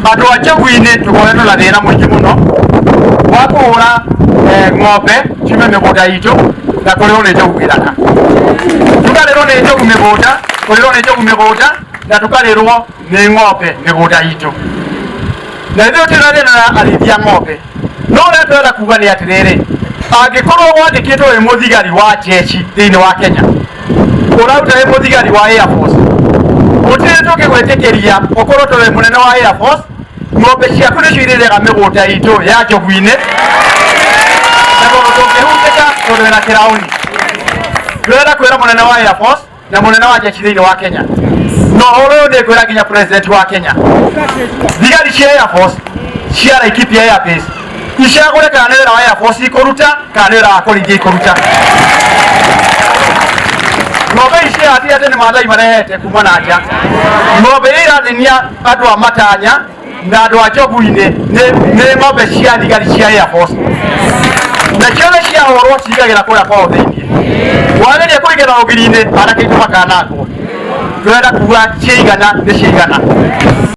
Bado wachaguine tukoleto la dena mwingi muno. Wako ora ng'ombe chime meboda hicho na kolero nejo kugiraka. Tukalero nejo kumeboda, kolero nejo kumeboda na tukalero ne ng'ombe meboda hicho. Na ndio tunalena alithia ng'ombe. No na twala kuga ni atirere. Angikorwo wandikitwo muthigari wa jeshi thini wa Kenya. Urauta muthigari wa Air Force. Utire tukigwetekeria ukorwo twe munene wa Air Force. Ng'ombe ciaku nicio irĩrega mĩgũnda itũ ya Njogu-inĩ na tũngĩhutĩka tondũ wĩna kĩraũni. Ndĩrenda kwĩra mũnene wa Air Force na mũnene wa jeshi thĩinĩ wa Kenya, no ũyũ nĩ kwĩra nginya president wa Kenya, thigari cia Air Force cia Laikipia Air Base icagũre kana nĩ wĩra wa Air Force ikũruta kana nĩ wĩra wa kũringia ikũruta. Ng'ombe ici ati atĩ nĩ Maathai marehete kuma na nja. Ng'ombe ĩrathinia andũ a Matanya na andũ a Njogu-inĩ nĩ ng'ombe cia thigari cia Air Force. Na ciothe ciahũrwo cigagĩra kũrĩa kwao thĩinĩ. Wageria kũingĩra ũgiri-inĩ anake aitũ makanangwo. Twenda kuga ciaigana nĩ ciaigana.